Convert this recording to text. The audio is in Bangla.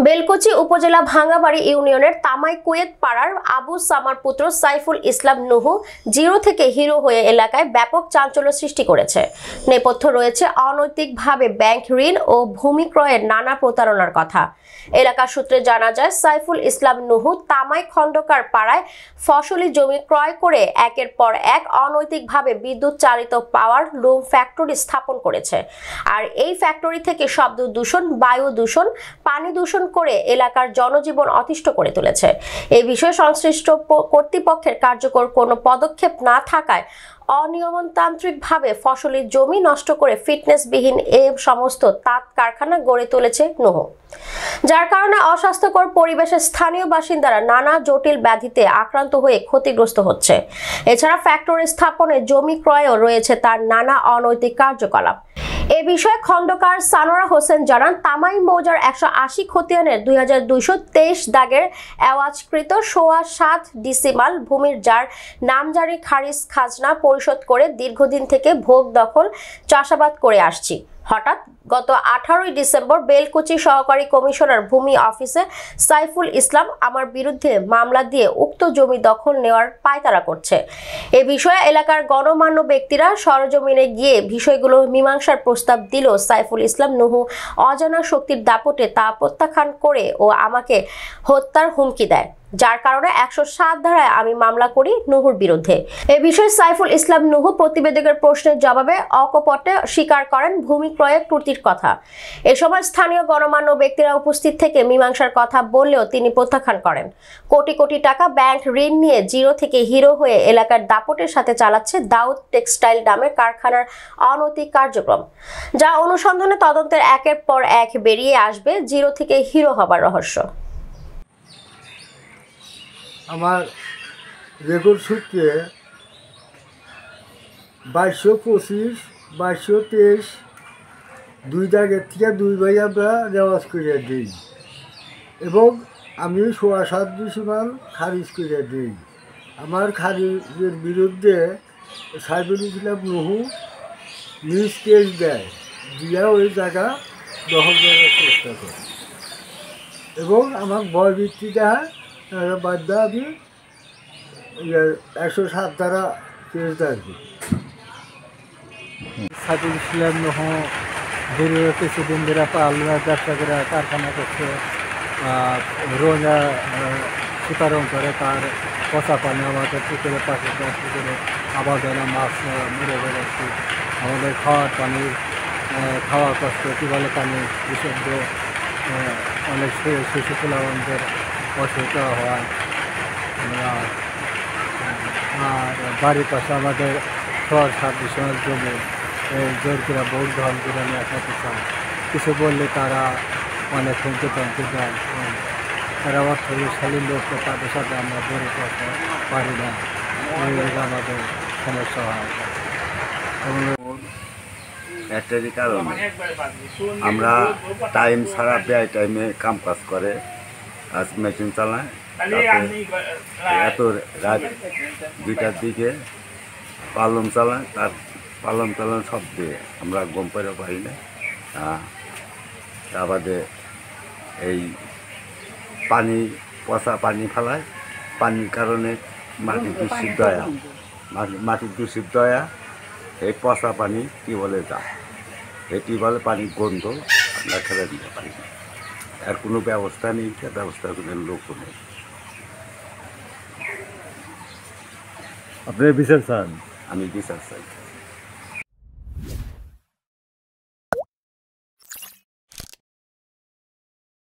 বেলকুচি উপজেলা ভাঙ্গাবাড়ি ইউনিয়নের তামাই কুয়েত পাড়ার আবু সামার পুত্র সাইফুল ইসলাম নুহু জিরো থেকে হিরো হয়ে এলাকায় ব্যাপক চাঞ্চল্য সৃষ্টি করেছে। নেপথ্য রয়েছে অনৈতিকভাবে ব্যাংক ঋণ ও ভূমি ক্রয়ের নানা প্রতারণার কথা। এলাকা সূত্রে জানা যায়, সাইফুল ইসলাম নুহু তামাই খন্দকার পাড়ায় ফসলি জমি ক্রয় করে একের পর এক অনৈতিকভাবে বিদ্যুৎ চালিত পাওয়ার লুম ফ্যাক্টরি স্থাপন করেছে। আর এই ফ্যাক্টরি থেকে শব্দ দূষণ, বায়ু দূষণ, পানি দূষণ করে এলাকার জনজীবন অতিষ্ঠ করে তুলেছে। এই বিষয়ে সংশ্লিষ্ট কর্তৃপক্ষের কার্যকর কোনো পদক্ষেপ না থাকায় অনিয়মতান্ত্রিকভাবে ফসলি জমি নষ্ট করে ফিটনেসবিহীন এই সমস্ত তাঁত কারখানা গড়ে তুলেছে নুহু, যার কারণে অস্বাস্থ্যকর পরিবেশে স্থানীয় বাসিন্দারা নানা জটিল ব্যাধিতে আক্রান্ত হয়ে ক্ষতিগ্রস্ত হচ্ছে। এছাড়া ফ্যাক্টরি স্থাপনে জমি ক্রয়েও রয়েছে তার নানা অনৈতিক কার্যকলাপ। এ বিষয়ে খন্দকার সানোরা হোসেন জানান, তামাই মৌজার 180 খতিয়ানের 2223 দাগের এওয়াজকৃত 7.25 ডিসিমাল ভূমির যার নামজারি খারিজ খাজনা পরিশোধ করে দীর্ঘদিন থেকে ভোগ দখল চাষাবাদ করে আসছি। হঠাৎ গত 18 ডিসেম্বর বেলকুচি সহকারী কমিশনার ভূমি অফিসে সাইফুল ইসলাম আমার বিরুদ্ধে মামলা দিয়ে উক্ত জমি দখল নেওয়ার পায়তারা করছে। এ বিষয়ে এলাকার গণমান্য ব্যক্তিরা সরজমিনে গিয়ে বিষয়গুলো মীমাংসার প্রস্তাব দিল। সাইফুল ইসলাম নুহু অজানা শক্তির দাপটে তা প্রত্যাখ্যান করে ও আমাকে হত্যার হুমকি দেয়, যার কারণে 107 ধারায় আমি মামলা করি নুহুর বিরুদ্ধে। এ বিষয়ে সাইফুল ইসলাম নুহু প্রতিবেদকের প্রশ্নের জবাবে অকপটে স্বীকার করেন ভূমি ক্রয়ের ত্রুটির কথা। এ সময় স্থানীয় গণমান্য ব্যক্তিরা উপস্থিত থেকে মীমাংসার কথা বললেও তিনি প্রত্যাখ্যান করেন। কোটি কোটি টাকা ব্যাংক ঋণ নিয়ে জিরো থেকে হিরো হয়ে এলাকার দাপটের সাথে চালাচ্ছে দাউদ টেক্সটাইল নামের কারখানার অনৈতিক কার্যক্রম, যা অনুসন্ধানে তদন্তের একের পর এক বেরিয়ে আসবে জিরো থেকে হিরো হবার রহস্য। আমার রেকর্ড সূত্রে 2225, 2223 দুই দাগের থেকে 2 ভাই আমরা রেওয়াজ করে দিই এবং আমি 7.25 ডিসিমাল খারিজ করে দিই। আমার খারিজের বিরুদ্ধে সাইফুল ইসলাম নুহু নিউজ কেস দেয়, দিয়ে ওই জায়গা দখল করার চেষ্টা করে এবং আমার বয়বৃত্তি দেয় বাধ্য আমি 107 ধারা কেস থাকবে। সাইফুল ইসলাম নুহু দীর্ঘ কিছুদিন ধরে পালনা ব্যবসা করে কারখানা করছে, রোজা সুতারং করে, তার পচা পানি আমাদের পুকুরে পাশে পুকুরে আবাদনা মাছ মেরে বেড়াচ্ছি। আমাদের খাওয়ার পানি, খাওয়া কষ্ট, টিউবওয়েলের পানি বিশুদ্ধ, অনেক শিশু পোলাপানদের অসুবিধা হয়। আর বাড়ির পাশে আমাদের 6-7 ডিসিমাল জমি জোর করে ভোট দখল করে নিয়ে আসাতে চায়। কিছু বললে তারা অনেক হুমকি টমকি দেয়। তারা অর্থশালী লোক, তাদের সাথে আমরা বেড়ে করতে পারি না, এই আমাদের সমস্যা হয়। একটারই কারণে আমরা টাইম ছাড়া ব্যয় টাইমে কাম কাজ করে কাজ মেশিন চালায়, এত রাত 2টার দিকে পালন চালায়, তার পালন চালান সব দিয়ে আমরা গম পেরে পারি না। তা বাদে এই পানি, পচা পানি ফেলায়, পানির কারণে মাটি দূষিত হয়, মাটি দূষিত হয়, এই পচা পানি টিউবওয়েলে যায়, এই টিউবওয়েলে পানির গন্ধ আমরা খেলে দিতে পারি না। আর কোনো ব্যবস্থা নেই, ব্যবস্থা কোনো লোকও নেই। আপনি বিচার চান? আমি বিচার চাই।